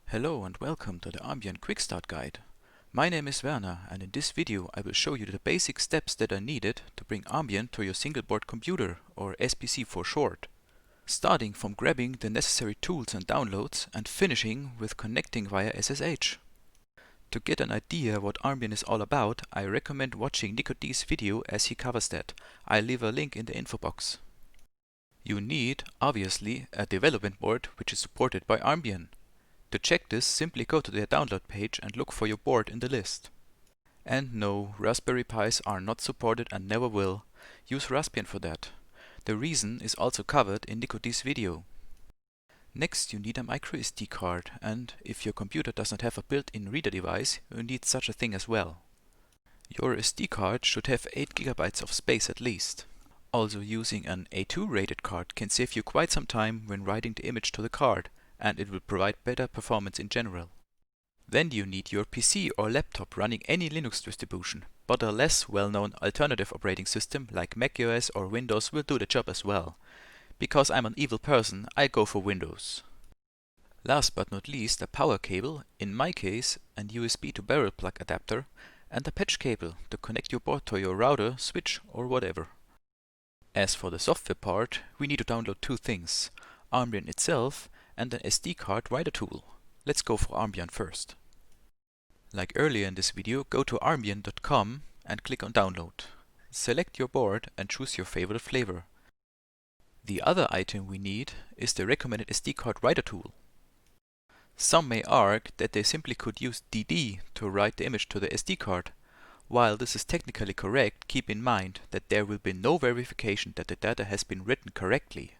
Hello and welcome to the Armbian Quick Start Guide. My name is Werner, and in this video I will show you the basic steps that are needed to bring Armbian to your single board computer, or SBC for short. Starting from grabbing the necessary tools and downloads and finishing with connecting via SSH. To get an idea what Armbian is all about, I recommend watching NicoD's video as he covers that. I'll leave a link in the info box. You need, obviously, a development board which is supported by Armbian. To check this, simply go to their download page and look for your board in the list. And no, Raspberry Pis are not supported and never will. Use Raspbian for that. The reason is also covered in NicoD's video. Next, you need a microSD card, and if your computer does not have a built-in reader device, you need such a thing as well. Your SD card should have 8 GB of space at least. Also, using an A2 rated card can save you quite some time when writing the image to the card, and it will provide better performance in general. Then you need your PC or laptop running any Linux distribution, but a less well-known alternative operating system like macOS or Windows will do the job as well. Because I'm an evil person, I go for Windows. Last but not least, a power cable, in my case an USB to barrel plug adapter, and a patch cable to connect your board to your router, switch or whatever. As for the software part, we need to download two things, Armbian itself and an SD card writer tool. Let's go for Armbian first. Like earlier in this video, go to armbian.com and click on download. Select your board and choose your favorite flavor. The other item we need is the recommended SD card writer tool. Some may argue that they simply could use DD to write the image to the SD card. While this is technically correct, keep in mind that there will be no verification that the data has been written correctly.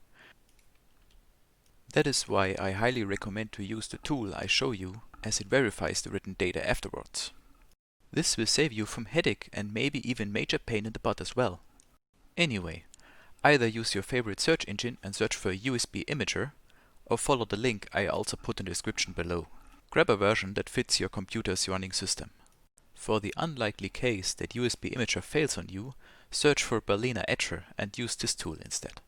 That is why I highly recommend to use the tool I show you, as it verifies the written data afterwards. This will save you from headache and maybe even major pain in the butt as well. Anyway, either use your favorite search engine and search for a USB imager, or follow the link I also put in the description below. Grab a version that fits your computer's running system. For the unlikely case that USB imager fails on you, search for Berliner Etcher and use this tool instead.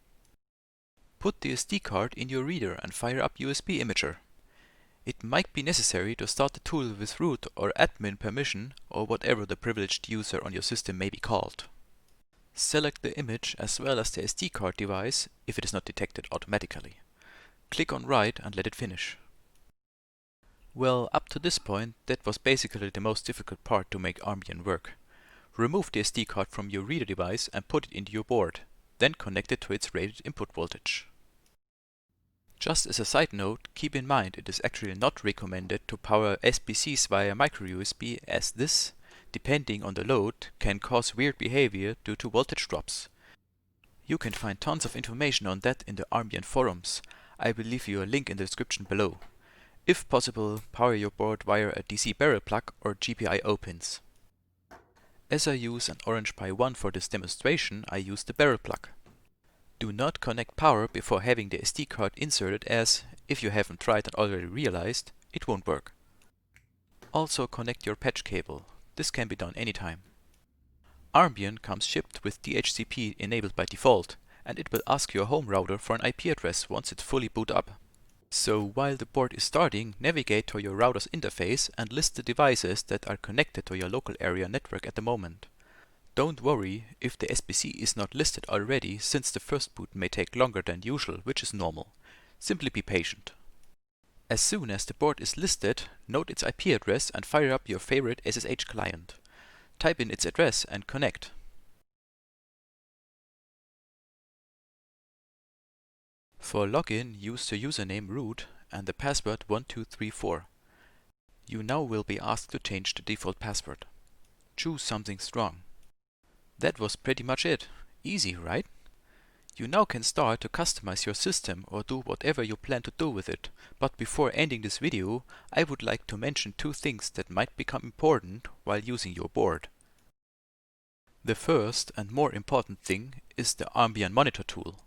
Put the SD card in your reader and fire up USB imager. It might be necessary to start the tool with root or admin permission or whatever the privileged user on your system may be called. Select the image as well as the SD card device if it is not detected automatically. Click on write and let it finish. Well, up to this point, that was basically the most difficult part to make Armbian work. Remove the SD card from your reader device and put it into your board. Then connect it to its rated input voltage. Just as a side note, keep in mind it is actually not recommended to power SBCs via micro USB, as this, depending on the load, can cause weird behavior due to voltage drops. You can find tons of information on that in the Armbian forums. I will leave you a link in the description below. If possible, power your board via a DC barrel plug or GPIO pins. As I use an Orange Pi 1 for this demonstration, I use the barrel plug. Do not connect power before having the SD card inserted, as, if you haven't tried and already realized, it won't work. Also connect your patch cable. This can be done anytime. Armbian comes shipped with DHCP enabled by default, and it will ask your home router for an IP address once it's fully boot up. So while the board is starting, navigate to your router's interface and list the devices that are connected to your local area network at the moment. Don't worry if the SBC is not listed already, since the first boot may take longer than usual, which is normal. Simply be patient. As soon as the board is listed, note its IP address and fire up your favorite SSH client. Type in its address and connect. For login, use the username root and the password 1234. You now will be asked to change the default password. Choose something strong. That was pretty much it. Easy, right? You now can start to customize your system or do whatever you plan to do with it. But before ending this video, I would like to mention two things that might become important while using your board. The first and more important thing is the Armbian monitor tool.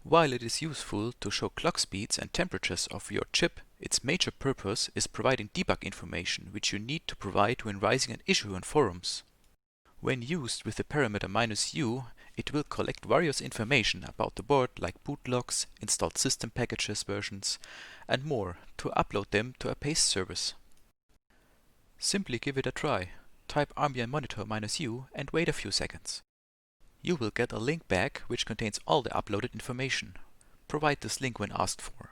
While it is useful to show clock speeds and temperatures of your chip, its major purpose is providing debug information which you need to provide when raising an issue on forums. When used with the parameter -u, It will collect various information about the board like boot logs, installed system packages versions, and more to upload them to a paste service. Simply give it a try. Type Armbian monitor -u and wait a few seconds. You will get a link back which contains all the uploaded information. Provide this link when asked for.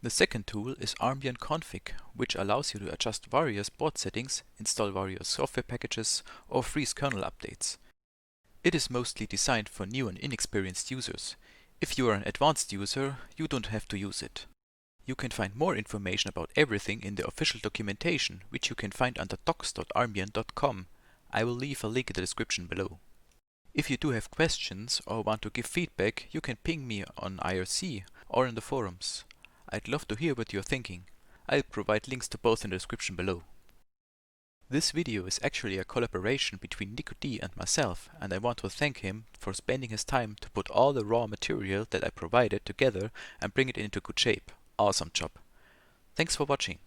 The second tool is Armbian config, which allows you to adjust various board settings, install various software packages, or freeze kernel updates. It is mostly designed for new and inexperienced users. If you are an advanced user, you don't have to use it. You can find more information about everything in the official documentation, which you can find under docs.armbian.com. I will leave a link in the description below. If you do have questions or want to give feedback, you can ping me on IRC or in the forums. I'd love to hear what you're thinking. I'll provide links to both in the description below. This video is actually a collaboration between NicoD and myself, and I want to thank him for spending his time to put all the raw material that I provided together and bring it into good shape. Awesome job. Thanks for watching.